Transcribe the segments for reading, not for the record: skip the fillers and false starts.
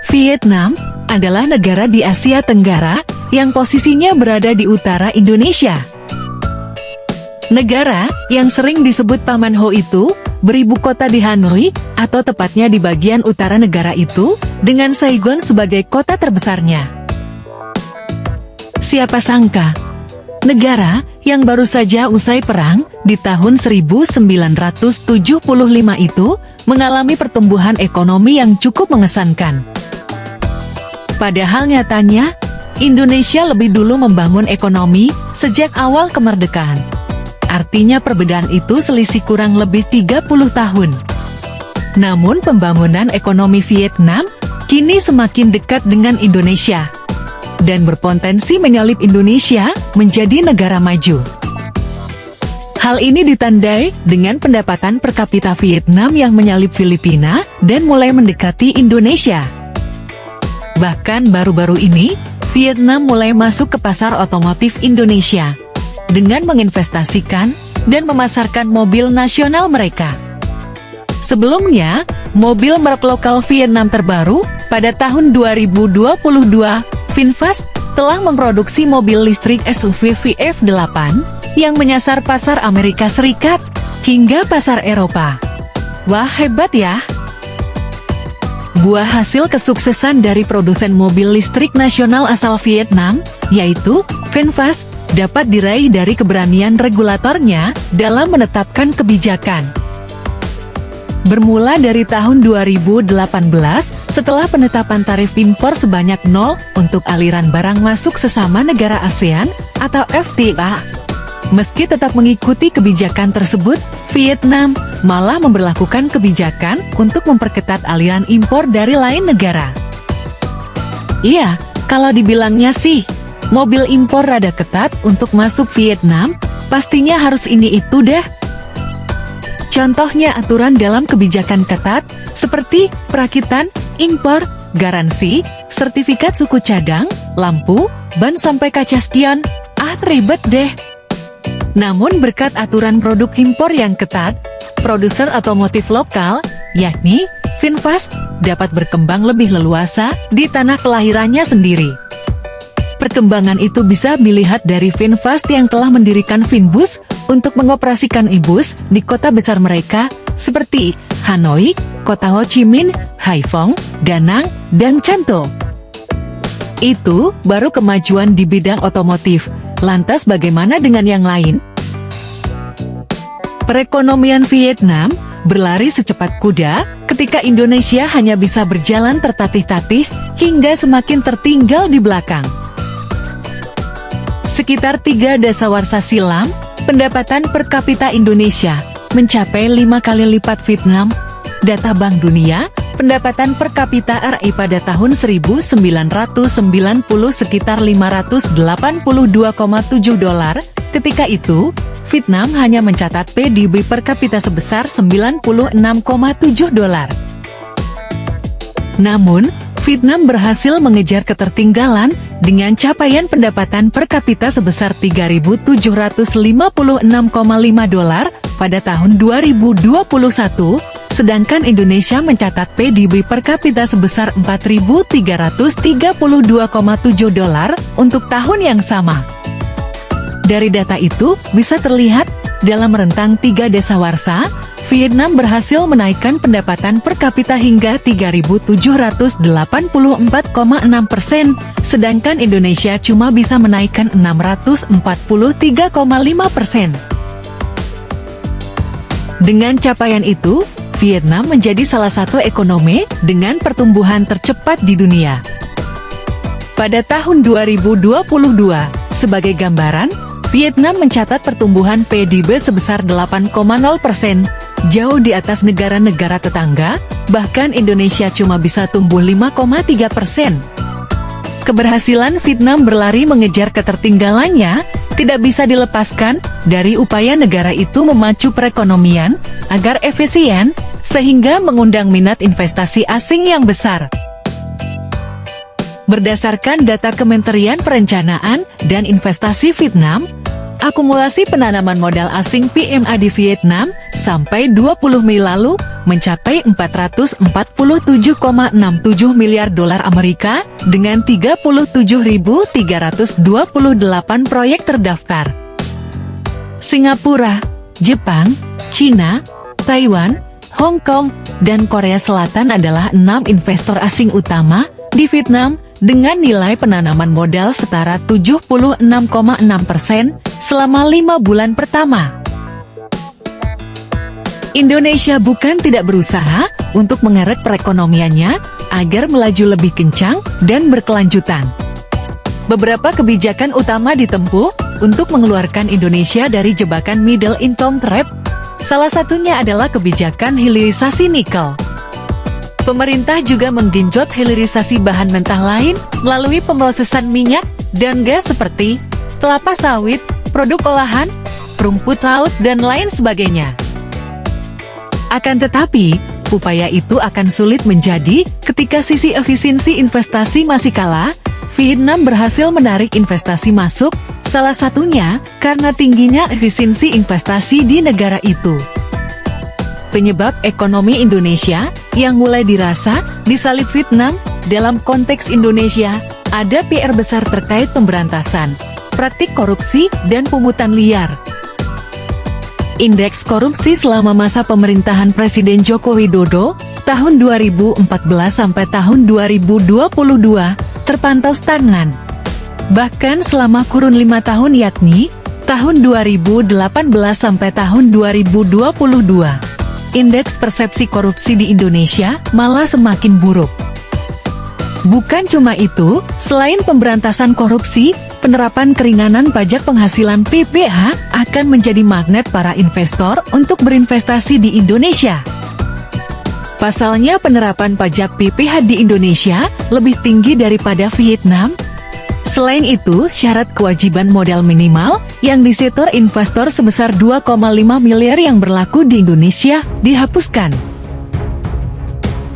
Vietnam adalah negara di Asia Tenggara yang posisinya berada di utara Indonesia. Negara yang sering disebut Paman Ho itu beribu kota di Hanoi, atau tepatnya di bagian utara negara itu, dengan Saigon sebagai kota terbesarnya. Siapa sangka, negara yang baru saja usai perang di tahun 1975 itu mengalami pertumbuhan ekonomi yang cukup mengesankan. Padahal nyatanya, Indonesia lebih dulu membangun ekonomi sejak awal kemerdekaan. Artinya perbedaan itu selisih kurang lebih 30 tahun. Namun pembangunan ekonomi Vietnam kini semakin dekat dengan Indonesia dan berpotensi menyalip Indonesia menjadi negara maju. Hal ini ditandai dengan pendapatan per kapita Vietnam yang menyalip Filipina dan mulai mendekati Indonesia. Bahkan baru-baru ini, Vietnam mulai masuk ke pasar otomotif Indonesia dengan menginvestasikan dan memasarkan mobil nasional mereka. Sebelumnya, mobil merek lokal Vietnam terbaru pada tahun 2022, VinFast, telah memproduksi mobil listrik SUV VF8 yang menyasar pasar Amerika Serikat hingga pasar Eropa. Wah, hebat ya! Buah hasil kesuksesan dari produsen mobil listrik nasional asal Vietnam, yaitu VinFast, dapat diraih dari keberanian regulatornya dalam menetapkan kebijakan. Bermula dari tahun 2018, setelah penetapan tarif impor sebanyak 0 untuk aliran barang masuk sesama negara ASEAN atau FTA. Meski tetap mengikuti kebijakan tersebut, Vietnam malah memberlakukan kebijakan untuk memperketat aliran impor dari lain negara. Iya, kalau dibilangnya sih, mobil impor rada ketat untuk masuk Vietnam, pastinya harus ini itu deh. Contohnya aturan dalam kebijakan ketat, seperti perakitan, impor, garansi, sertifikat suku cadang, lampu, ban sampai kaca spion, ribet deh. Namun berkat aturan produk impor yang ketat, produser otomotif lokal, yakni VinFast, dapat berkembang lebih leluasa di tanah kelahirannya sendiri. Perkembangan itu bisa dilihat dari VinFast yang telah mendirikan VinBus untuk mengoperasikan e-bus di kota besar mereka, seperti Hanoi, kota Ho Chi Minh, Haiphong, Da Nang, dan Chanto. Itu baru kemajuan di bidang otomotif. Lantas bagaimana dengan yang lain? Perekonomian Vietnam berlari secepat kuda ketika Indonesia hanya bisa berjalan tertatih-tatih hingga semakin tertinggal di belakang. Sekitar 3 dasawarsa silam, pendapatan per kapita Indonesia mencapai 5 kali lipat Vietnam. Data Bank Dunia, pendapatan per kapita RI pada tahun 1990 sekitar $582,7. Ketika itu, Vietnam hanya mencatat PDB per kapita sebesar $96,7. Namun, Vietnam berhasil mengejar ketertinggalan dengan capaian pendapatan per kapita sebesar $3.756,5 pada tahun 2021, sedangkan Indonesia mencatat PDB per kapita sebesar $4.332,7 untuk tahun yang sama. Dari data itu, bisa terlihat, dalam rentang 3 dasawarsa, Vietnam berhasil menaikkan pendapatan per kapita hingga 3.784,6%, sedangkan Indonesia cuma bisa menaikkan 643,5%. Dengan capaian itu, Vietnam menjadi salah satu ekonomi dengan pertumbuhan tercepat di dunia. Pada tahun 2022, sebagai gambaran, Vietnam mencatat pertumbuhan PDB sebesar 8,0%, jauh di atas negara-negara tetangga, bahkan Indonesia cuma bisa tumbuh 5,3%. Keberhasilan Vietnam berlari mengejar ketertinggalannya tidak bisa dilepaskan dari upaya negara itu memacu perekonomian agar efisien, sehingga mengundang minat investasi asing yang besar. Berdasarkan data Kementerian Perencanaan dan Investasi Vietnam, Akumulasi penanaman modal asing PMA di Vietnam sampai 20 Mei lalu mencapai 447,67 miliar dolar Amerika dengan 37.328 proyek terdaftar. Singapura, Jepang, China, Taiwan, Hong Kong, dan Korea Selatan adalah 6 investor asing utama di Vietnam dengan nilai penanaman modal setara 76,6% selama 5 bulan pertama. Indonesia bukan tidak berusaha untuk mengerek perekonomiannya agar melaju lebih kencang dan berkelanjutan. Beberapa kebijakan utama ditempuh untuk mengeluarkan Indonesia dari jebakan middle income trap. Salah satunya adalah kebijakan hilirisasi nikel. Pemerintah juga menggenjot hilirisasi bahan mentah lain melalui pemrosesan minyak dan gas seperti kelapa sawit, produk olahan, rumput laut, dan lain sebagainya. Akan tetapi, upaya itu akan sulit menjadi ketika sisi efisiensi investasi masih kalah. Vietnam berhasil menarik investasi masuk, salah satunya karena tingginya efisiensi investasi di negara itu. Penyebab ekonomi Indonesia yang mulai dirasa disalib Vietnam dalam konteks Indonesia, ada PR besar terkait pemberantasan, praktik korupsi, dan pungutan liar. Indeks korupsi selama masa pemerintahan Presiden Joko Widodo, tahun 2014 sampai tahun 2022, terpantau stagnan. Bahkan selama kurun 5 tahun yakni, tahun 2018 sampai tahun 2022, indeks persepsi korupsi di Indonesia malah semakin buruk. Bukan cuma itu, selain pemberantasan korupsi, penerapan keringanan pajak penghasilan PPH akan menjadi magnet para investor untuk berinvestasi di Indonesia. Pasalnya penerapan pajak PPH di Indonesia lebih tinggi daripada Vietnam. Selain itu, syarat kewajiban modal minimal yang disetor investor sebesar 2,5 miliar yang berlaku di Indonesia dihapuskan.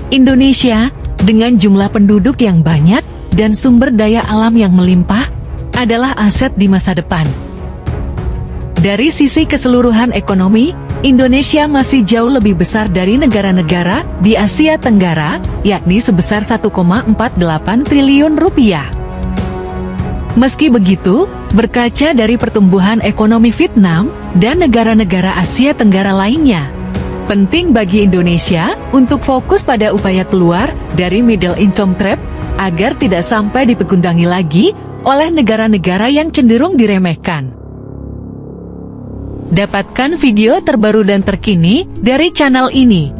Indonesia, dengan jumlah penduduk yang banyak dan sumber daya alam yang melimpah, adalah aset di masa depan. Dari sisi keseluruhan ekonomi, Indonesia masih jauh lebih besar dari negara-negara di Asia Tenggara, yakni sebesar 1,48 triliun rupiah. Meski begitu, berkaca dari pertumbuhan ekonomi Vietnam dan negara-negara Asia Tenggara lainnya, penting bagi Indonesia untuk fokus pada upaya keluar dari middle income trap agar tidak sampai dipecundangi lagi oleh negara-negara yang cenderung diremehkan. Dapatkan video terbaru dan terkini dari channel ini.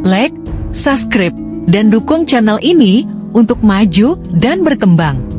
Like, subscribe, dan dukung channel ini untuk maju dan berkembang.